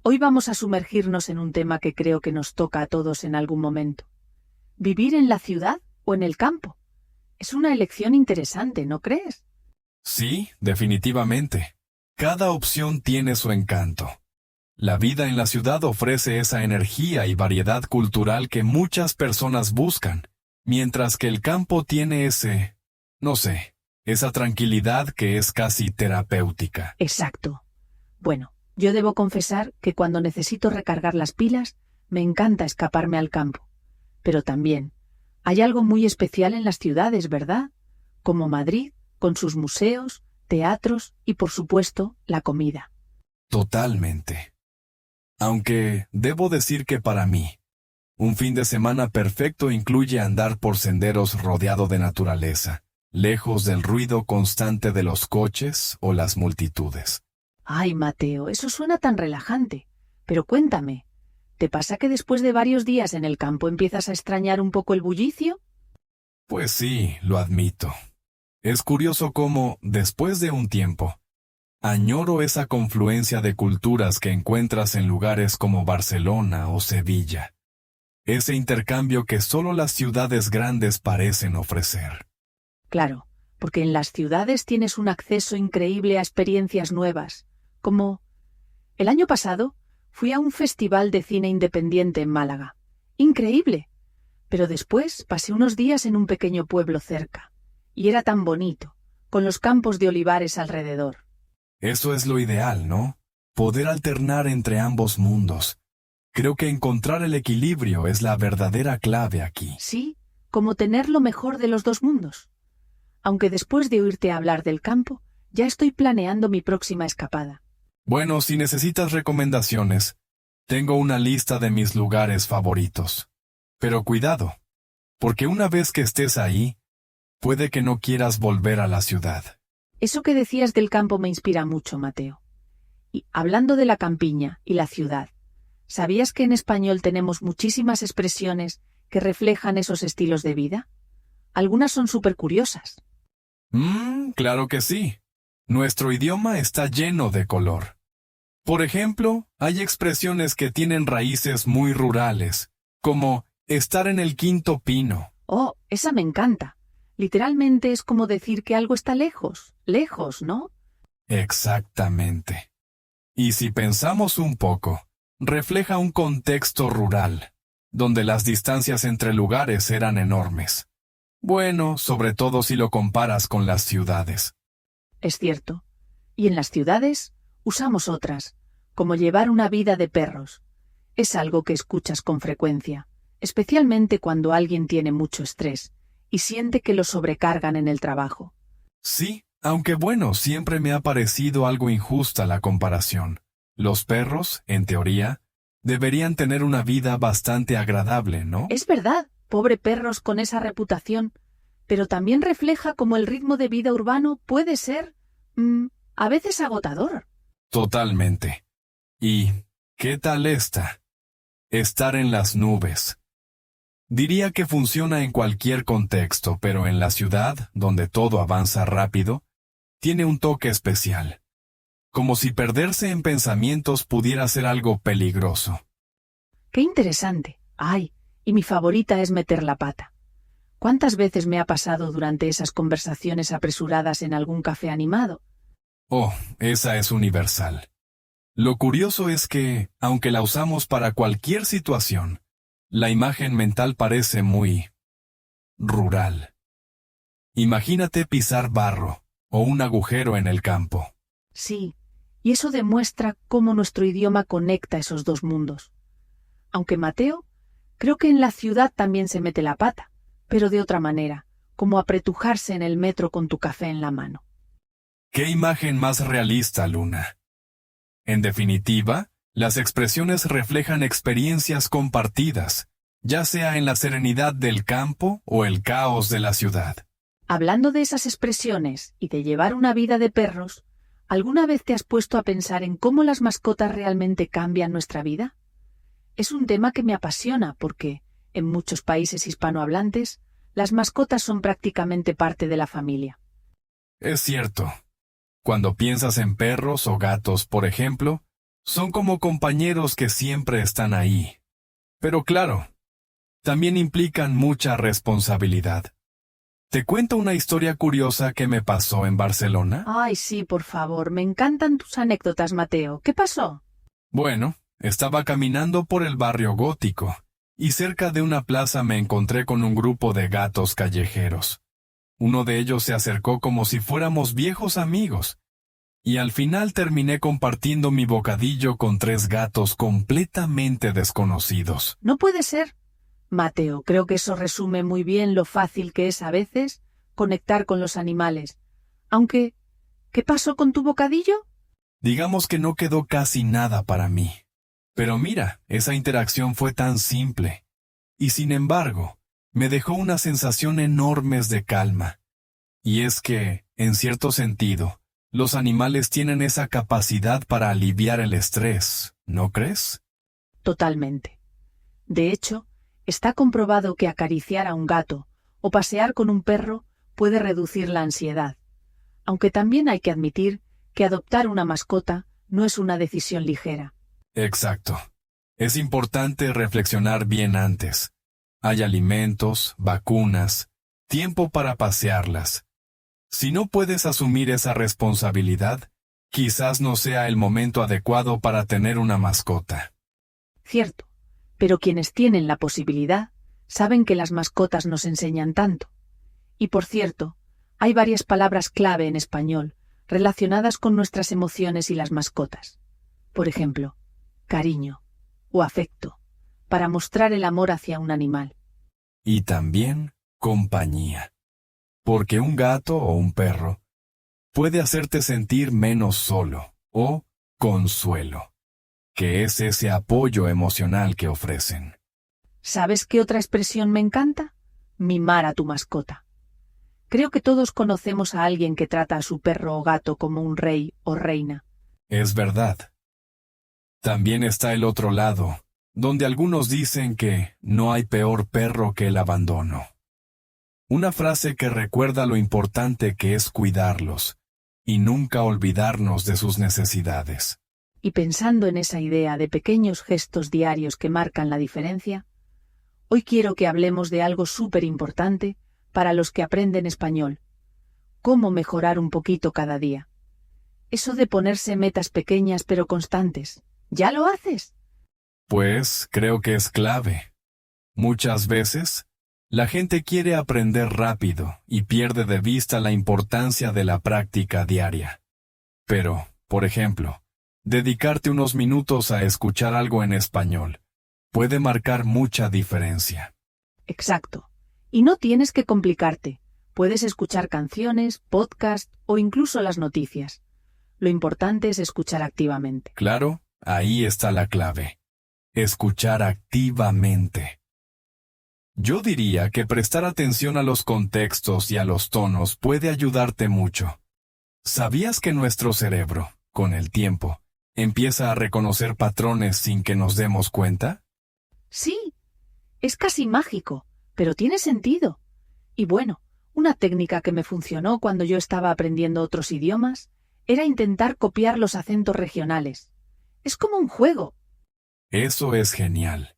Hoy vamos a sumergirnos en un tema que creo que nos toca a todos en algún momento. ¿Vivir en la ciudad o en el campo? Es una elección interesante, ¿no crees? Sí, definitivamente. Cada opción tiene su encanto. La vida en la ciudad ofrece esa energía y variedad cultural que muchas personas buscan, mientras que el campo tiene no sé, esa tranquilidad que es casi terapéutica. Exacto. Bueno, yo debo confesar que cuando necesito recargar las pilas, me encanta escaparme al campo. Pero también, hay algo muy especial en las ciudades, ¿verdad? Como Madrid, con sus museos, teatros y, por supuesto, la comida. Totalmente. Aunque debo decir que para mí, un fin de semana perfecto incluye andar por senderos rodeado de naturaleza, lejos del ruido constante de los coches o las multitudes. Ay, Mateo, eso suena tan relajante. Pero cuéntame, ¿te pasa que después de varios días en el campo empiezas a extrañar un poco el bullicio? Pues sí, lo admito. Es curioso cómo, después de un tiempo, añoro esa confluencia de culturas que encuentras en lugares como Barcelona o Sevilla. Ese intercambio que solo las ciudades grandes parecen ofrecer. Claro, porque en las ciudades tienes un acceso increíble a experiencias nuevas, como el año pasado fui a un festival de cine independiente en Málaga. Increíble. Pero después pasé unos días en un pequeño pueblo cerca, y era tan bonito, con los campos de olivares alrededor. Eso es lo ideal, ¿no? Poder alternar entre ambos mundos. Creo que encontrar el equilibrio es la verdadera clave aquí. Sí, como tener lo mejor de los dos mundos. Aunque después de oírte hablar del campo, ya estoy planeando mi próxima escapada. Bueno, si necesitas recomendaciones, tengo una lista de mis lugares favoritos. Pero cuidado, porque una vez que estés ahí, puede que no quieras volver a la ciudad. Eso que decías del campo me inspira mucho, Mateo. Y hablando de la campiña y la ciudad, ¿sabías que en español tenemos muchísimas expresiones que reflejan esos estilos de vida? Algunas son súper curiosas. Claro que sí. Nuestro idioma está lleno de color. Por ejemplo, hay expresiones que tienen raíces muy rurales, como estar en el quinto pino. Oh, esa me encanta. Literalmente es como decir que algo está lejos, lejos, ¿no? Exactamente. Y si pensamos un poco, refleja un contexto rural, donde las distancias entre lugares eran enormes. Bueno, sobre todo si lo comparas con las ciudades. Es cierto. Y en las ciudades usamos otras, como llevar una vida de perros. Es algo que escuchas con frecuencia, especialmente cuando alguien tiene mucho estrés y siente que lo sobrecargan en el trabajo. Sí, aunque bueno, siempre me ha parecido algo injusta la comparación. Los perros, en teoría, deberían tener una vida bastante agradable, ¿no? Es verdad, pobre perros con esa reputación, pero también refleja cómo el ritmo de vida urbano puede ser, a veces agotador. Totalmente. ¿Y qué tal esta? Estar en las nubes. Diría que funciona en cualquier contexto, pero en la ciudad, donde todo avanza rápido, tiene un toque especial. Como si perderse en pensamientos pudiera ser algo peligroso. ¡Qué interesante! ¡Ay! Y mi favorita es meter la pata. ¿Cuántas veces me ha pasado durante esas conversaciones apresuradas en algún café animado? Oh, esa es universal. Lo curioso es que, aunque la usamos para cualquier situación, la imagen mental parece muy rural. Imagínate pisar barro o un agujero en el campo. Sí, y eso demuestra cómo nuestro idioma conecta esos dos mundos. Aunque Mateo, creo que en la ciudad también se mete la pata, pero de otra manera, como apretujarse en el metro con tu café en la mano. ¿Qué imagen más realista, Luna? En definitiva, las expresiones reflejan experiencias compartidas, ya sea en la serenidad del campo o el caos de la ciudad. Hablando de esas expresiones y de llevar una vida de perros, ¿alguna vez te has puesto a pensar en cómo las mascotas realmente cambian nuestra vida? Es un tema que me apasiona porque, en muchos países hispanohablantes, las mascotas son prácticamente parte de la familia. Es cierto. Cuando piensas en perros o gatos, por ejemplo, Son como compañeros que siempre están ahí. Pero claro, también implican mucha responsabilidad. ¿Te cuento una historia curiosa que me pasó en Barcelona? Ay, sí, por favor, me encantan tus anécdotas, Mateo. ¿Qué pasó? Bueno, estaba caminando por el barrio gótico, y cerca de una plaza me encontré con un grupo de gatos callejeros. Uno de ellos se acercó como si fuéramos viejos amigos, y al final terminé compartiendo mi bocadillo con 3 gatos completamente desconocidos. No puede ser. Mateo, creo que eso resume muy bien lo fácil que es a veces conectar con los animales. Aunque, ¿qué pasó con tu bocadillo? Digamos que no quedó casi nada para mí. Pero mira, esa interacción fue tan simple. Y sin embargo, me dejó una sensación enorme de calma. Y es que, en cierto sentido, los animales tienen esa capacidad para aliviar el estrés, ¿no crees? Totalmente. De hecho, está comprobado que acariciar a un gato o pasear con un perro puede reducir la ansiedad. Aunque también hay que admitir que adoptar una mascota no es una decisión ligera. Exacto. Es importante reflexionar bien antes. Hay alimentos, vacunas, tiempo para pasearlas. Si no puedes asumir esa responsabilidad, quizás no sea el momento adecuado para tener una mascota. Cierto, pero quienes tienen la posibilidad saben que las mascotas nos enseñan tanto. Y por cierto, hay varias palabras clave en español relacionadas con nuestras emociones y las mascotas. Por ejemplo, cariño o afecto, para mostrar el amor hacia un animal. Y también compañía. Porque un gato o un perro puede hacerte sentir menos solo o consuelo, que es ese apoyo emocional que ofrecen. ¿Sabes qué otra expresión me encanta? Mimar a tu mascota. Creo que todos conocemos a alguien que trata a su perro o gato como un rey o reina. Es verdad. También está el otro lado, donde algunos dicen que no hay peor perro que el abandono. Una frase que recuerda lo importante que es cuidarlos y nunca olvidarnos de sus necesidades. Y pensando en esa idea de pequeños gestos diarios que marcan la diferencia, hoy quiero que hablemos de algo súper importante para los que aprenden español. Cómo mejorar un poquito cada día. Eso de ponerse metas pequeñas pero constantes. ¿Ya lo haces? Pues creo que es clave. Muchas veces, la gente quiere aprender rápido y pierde de vista la importancia de la práctica diaria. Pero, por ejemplo, dedicarte unos minutos a escuchar algo en español puede marcar mucha diferencia. Exacto. Y no tienes que complicarte. Puedes escuchar canciones, podcasts o incluso las noticias. Lo importante es escuchar activamente. Claro, ahí está la clave. Escuchar activamente. Yo diría que prestar atención a los contextos y a los tonos puede ayudarte mucho. ¿Sabías que nuestro cerebro, con el tiempo, empieza a reconocer patrones sin que nos demos cuenta? Sí, es casi mágico, pero tiene sentido. Y bueno, una técnica que me funcionó cuando yo estaba aprendiendo otros idiomas era intentar copiar los acentos regionales. Es como un juego. Eso es genial.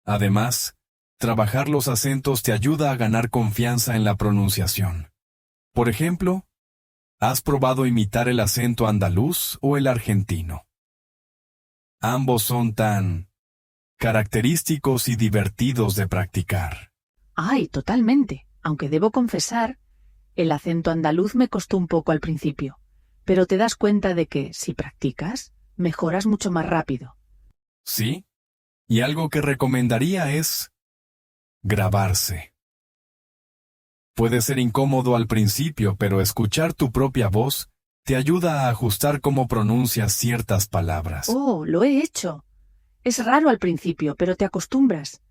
Además, trabajar los acentos te ayuda a ganar confianza en la pronunciación. Por ejemplo, ¿has probado imitar el acento andaluz o el argentino? Ambos son tan característicos y divertidos de practicar. Ay, totalmente. Aunque debo confesar, el acento andaluz me costó un poco al principio. Pero te das cuenta de que, si practicas, mejoras mucho más rápido. ¿Sí? Y algo que recomendaría es grabarse. Puede ser incómodo al principio, pero escuchar tu propia voz te ayuda a ajustar cómo pronuncias ciertas palabras. Oh, lo he hecho. Es raro al principio, pero te acostumbras.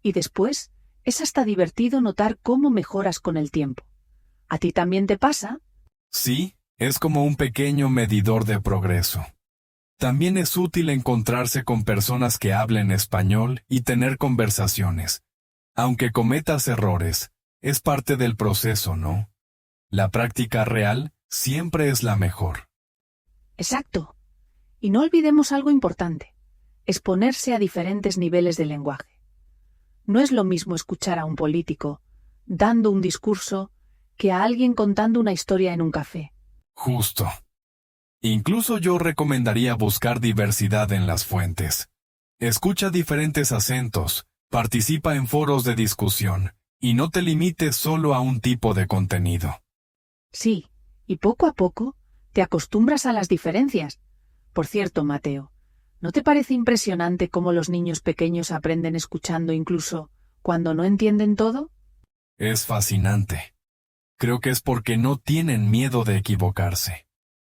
Y después, es hasta divertido notar cómo mejoras con el tiempo. ¿A ti también te pasa? Sí, es como un pequeño medidor de progreso. También es útil encontrarse con personas que hablen español y tener conversaciones. Aunque cometas errores, es parte del proceso, ¿no? La práctica real siempre es la mejor. Exacto. Y no olvidemos algo importante: exponerse a diferentes niveles de lenguaje. No es lo mismo escuchar a un político dando un discurso que a alguien contando una historia en un café. Justo. Incluso yo recomendaría buscar diversidad en las fuentes. Escucha diferentes acentos, participa en foros de discusión, y no te limites solo a un tipo de contenido. Sí, y poco a poco te acostumbras a las diferencias. Por cierto, Mateo, ¿no te parece impresionante cómo los niños pequeños aprenden escuchando incluso cuando no entienden todo? Es fascinante. Creo que es porque no tienen miedo de equivocarse.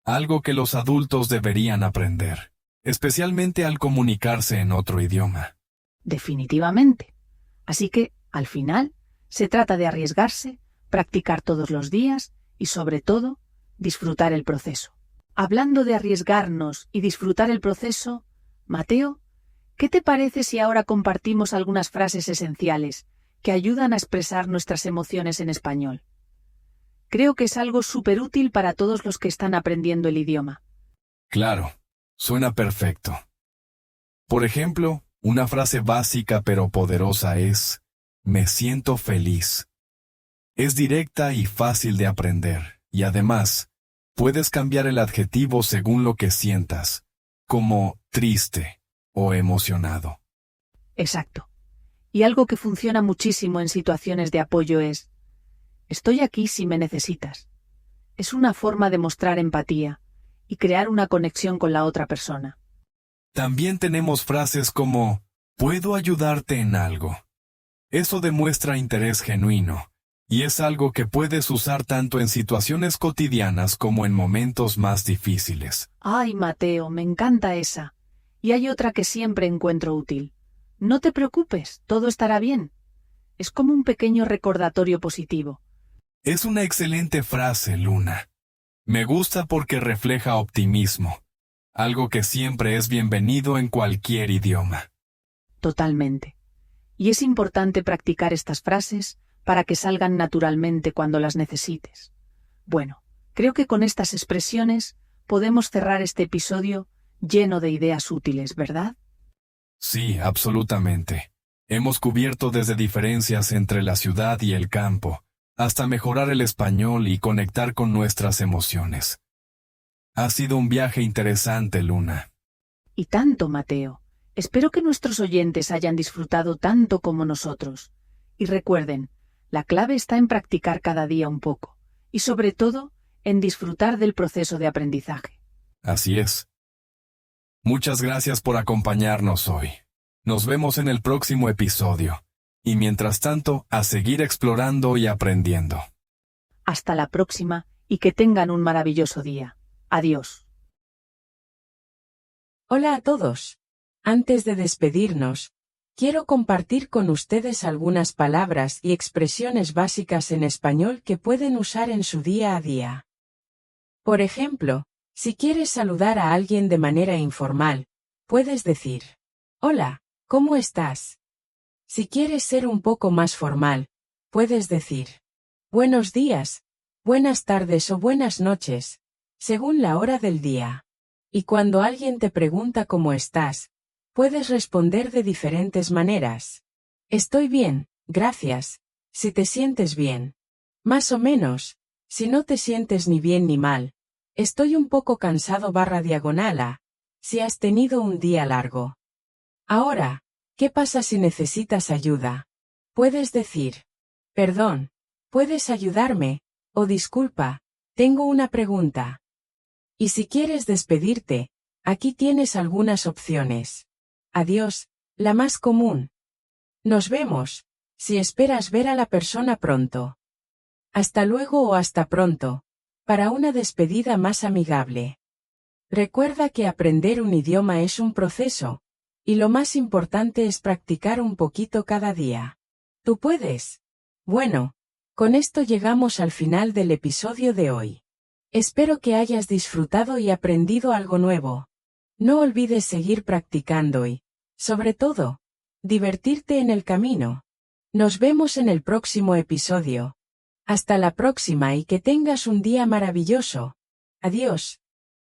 Algo que los adultos deberían aprender, especialmente al comunicarse en otro idioma. Definitivamente. Así que, al final, se trata de arriesgarse, practicar todos los días y, sobre todo, disfrutar el proceso. Hablando de arriesgarnos y disfrutar el proceso, Mateo, ¿qué te parece si ahora compartimos algunas frases esenciales que ayudan a expresar nuestras emociones en español? Creo que es algo súper útil para todos los que están aprendiendo el idioma. Claro, suena perfecto. Por ejemplo, una frase básica pero poderosa es: me siento feliz. Es directa y fácil de aprender, y además, puedes cambiar el adjetivo según lo que sientas, como triste o emocionado. Exacto. Y algo que funciona muchísimo en situaciones de apoyo es: estoy aquí si me necesitas. Es una forma de mostrar empatía y crear una conexión con la otra persona. También tenemos frases como: ¿puedo ayudarte en algo? Eso demuestra interés genuino, y es algo que puedes usar tanto en situaciones cotidianas como en momentos más difíciles. Ay, Mateo, me encanta esa. Y hay otra que siempre encuentro útil: no te preocupes, todo estará bien. Es como un pequeño recordatorio positivo. Es una excelente frase, Luna. Me gusta porque refleja optimismo, algo que siempre es bienvenido en cualquier idioma. Totalmente. Y es importante practicar estas frases para que salgan naturalmente cuando las necesites. Bueno, creo que con estas expresiones podemos cerrar este episodio lleno de ideas útiles, ¿verdad? Sí, absolutamente. Hemos cubierto desde diferencias entre la ciudad y el campo, hasta mejorar el español y conectar con nuestras emociones. Ha sido un viaje interesante, Luna. Y tanto, Mateo. Espero que nuestros oyentes hayan disfrutado tanto como nosotros. Y recuerden, la clave está en practicar cada día un poco, y sobre todo, en disfrutar del proceso de aprendizaje. Así es. Muchas gracias por acompañarnos hoy. Nos vemos en el próximo episodio. Y mientras tanto, a seguir explorando y aprendiendo. Hasta la próxima y que tengan un maravilloso día. Adiós. Hola a todos. Antes de despedirnos, quiero compartir con ustedes algunas palabras y expresiones básicas en español que pueden usar en su día a día. Por ejemplo, si quieres saludar a alguien de manera informal, puedes decir: hola, ¿cómo estás? Si quieres ser un poco más formal, puedes decir: buenos días, buenas tardes o buenas noches, según la hora del día. Y cuando alguien te pregunta cómo estás, puedes responder de diferentes maneras. Estoy bien, gracias, si te sientes bien. Más o menos, si no te sientes ni bien ni mal. Estoy un poco cansado /diagonal, si has tenido un día largo. Ahora, ¿qué pasa si necesitas ayuda? Puedes decir: perdón, ¿puedes ayudarme? O disculpa, tengo una pregunta. Y si quieres despedirte, aquí tienes algunas opciones. Adiós, la más común. Nos vemos, si esperas ver a la persona pronto. Hasta luego o hasta pronto, para una despedida más amigable. Recuerda que aprender un idioma es un proceso, y lo más importante es practicar un poquito cada día. ¿Tú puedes? Bueno, con esto llegamos al final del episodio de hoy. Espero que hayas disfrutado y aprendido algo nuevo. No olvides seguir practicando y, sobre todo, divertirte en el camino. Nos vemos en el próximo episodio. Hasta la próxima y que tengas un día maravilloso. Adiós.